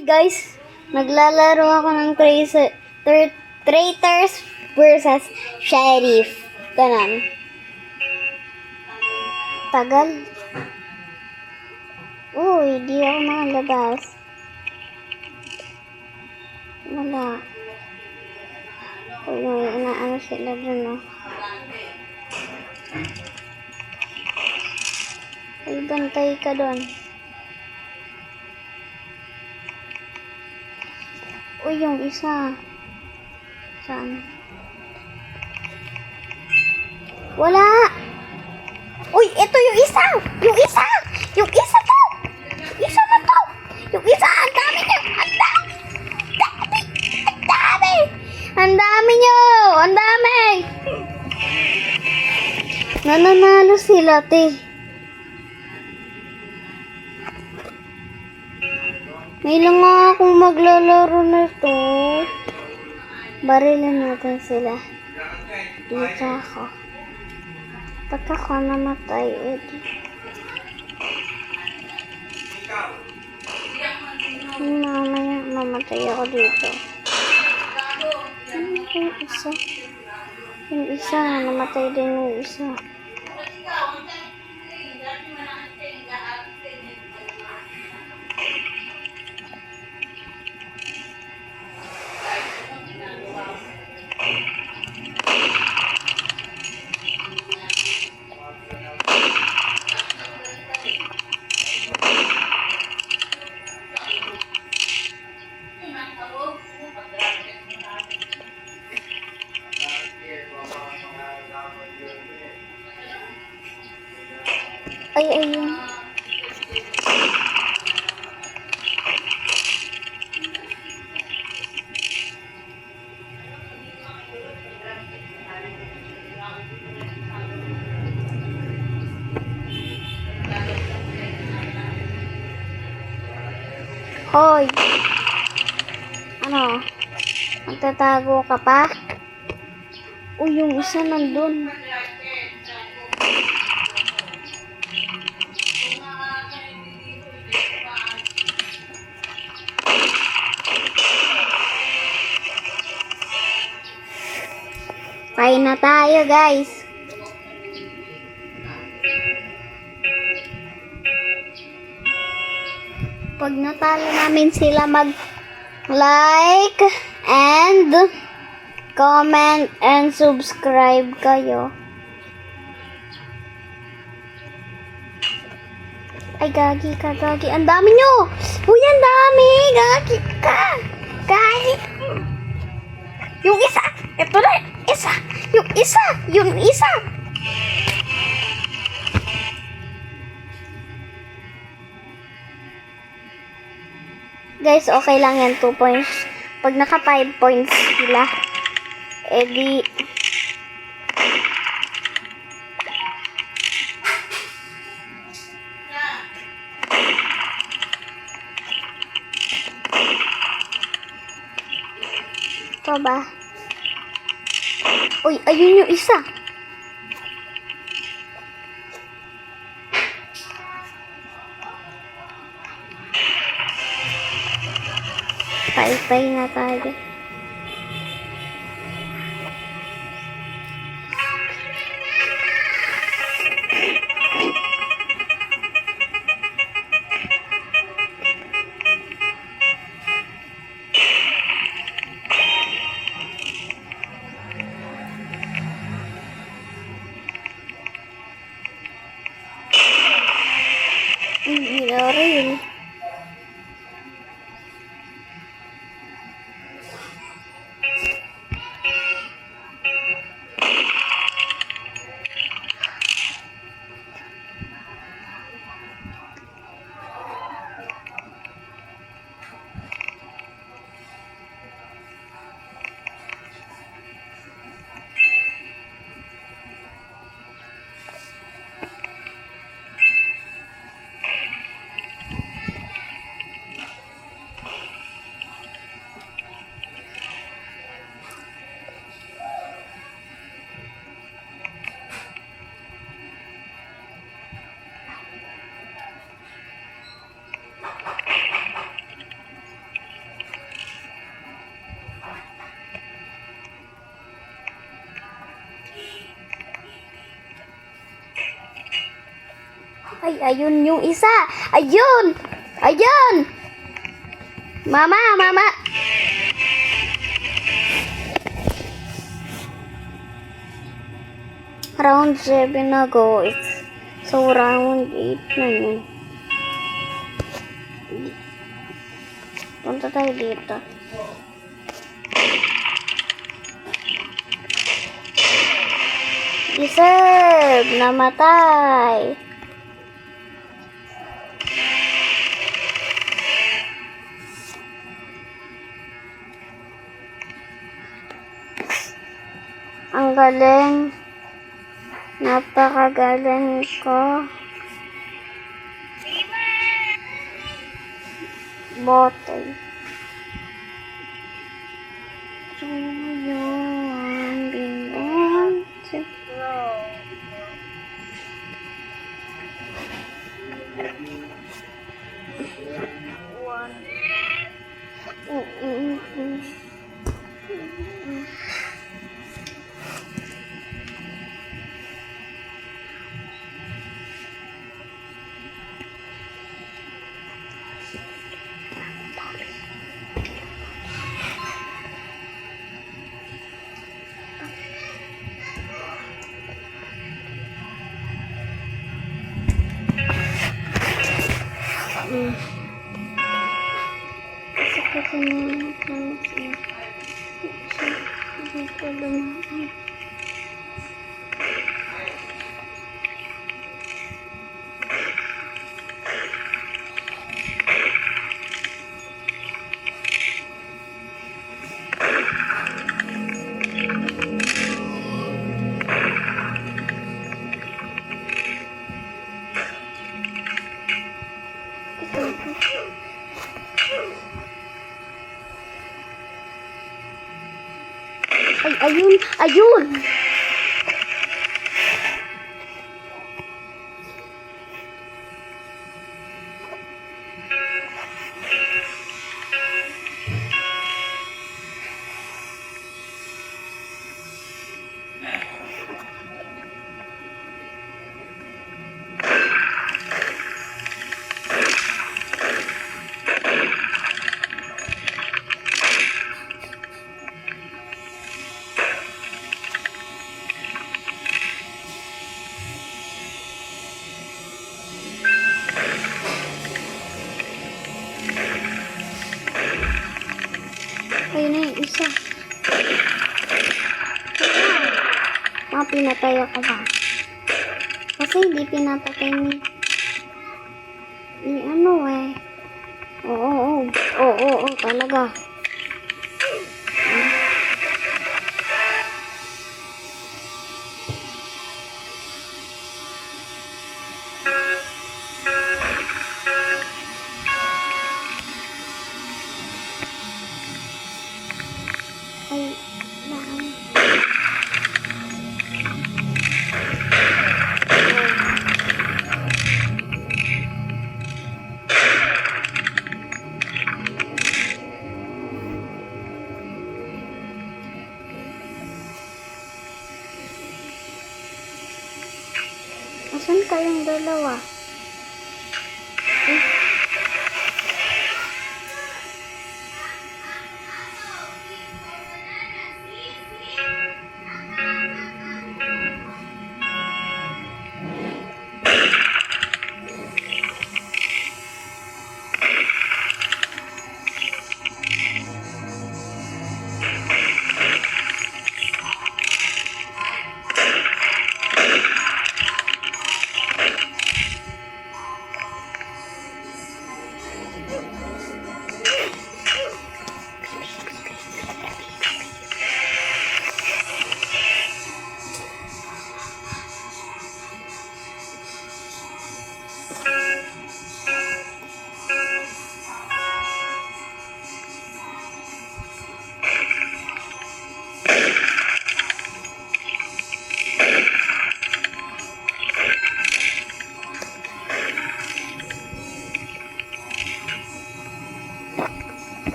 Guys, naglalaro ako ng Traitors versus Sheriff. Ganon. Tagal. Uy, di ako makalabas. Wala. Uy, may inaano sila dun, no? Ay, bantay ka dun. Uy, yung isa. Saan? Wala! Uy, ito yung isa! Yung isa! Yung isa to! Yung isa na to! Yung isa! Ang dami niya! Ang dami! Ang dami! Ang dami niyo! Ang dami! Nananalo sila, te. May lang nga akong maglalaro na to. Barilan natin sila. Dito ako. Pag ako namatay, mamaya mamatay ako dito. Yung isa. Yung isa, namatay din yung isa. Ay, ayun. Hoy! Ano? Magtatago ka pa? Uy, yung isa nandun. Kain na tayo, guys. Pag natalo namin sila, mag-like and comment and subscribe kayo. Ay, gagi ka, gagi. Ang dami nyo! Uy, ang dami! Gagi ka! Gagi! Yung isa! Ito na! Isa! Yung isa! Yung isa! Guys, okay lang yan. 2 points. Pag naka 5 points sila, edi ito ba? Uy, ayun yung isa. Pay na tayo. Hindi rin. Ay, ayun yung isa. Ayun! Ayun! Mama, mama! Round 7 na guys. So, round 8 na yun. Punta tayo dito. Deserve! Namatay! Ang galing. Napakagaling ko. Bote. So, yun. Bingon. Ay, ayun! Ayun! Ayun na yung isa. Pinatay ako ba? Kasi hindi pinapatay ni ano eh. Oo, talaga. Ay, bakit? Asan kayong dalawa?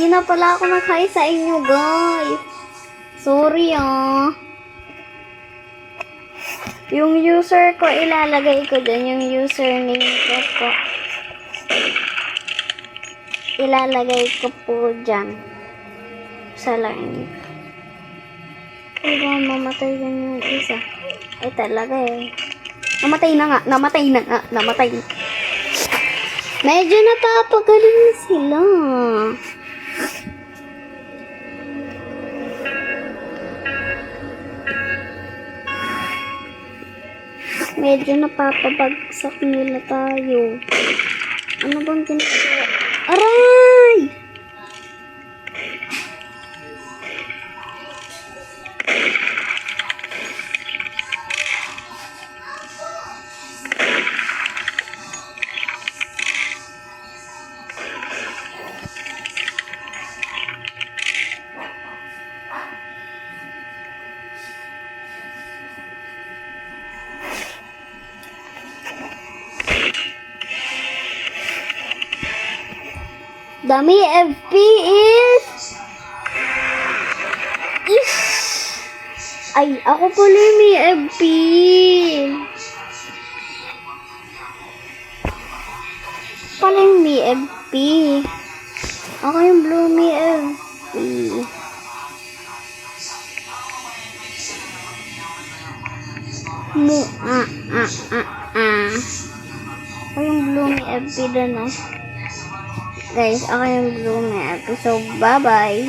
Hindi na pala ako nag-hi sa inyo, guys. Sorry, ah. Yung user ko, ilalagay ko dyan. Yung username ko. Ilalagay ko po dyan. Sa line. Diba, mamatay din yung isa. Ay, talaga eh. Namatay na nga. Medyo napapagaling na sila. Medyo napapabagsak nila tayo. Ano bang ginagawa? Aray! Dami FP is... Ay, ako pala yung may FP. Pala yung may FP. Ako yung blue may FP. Ako yung blue may FP doon, oh. Guys, ako yung blue may FP. So, bye-bye.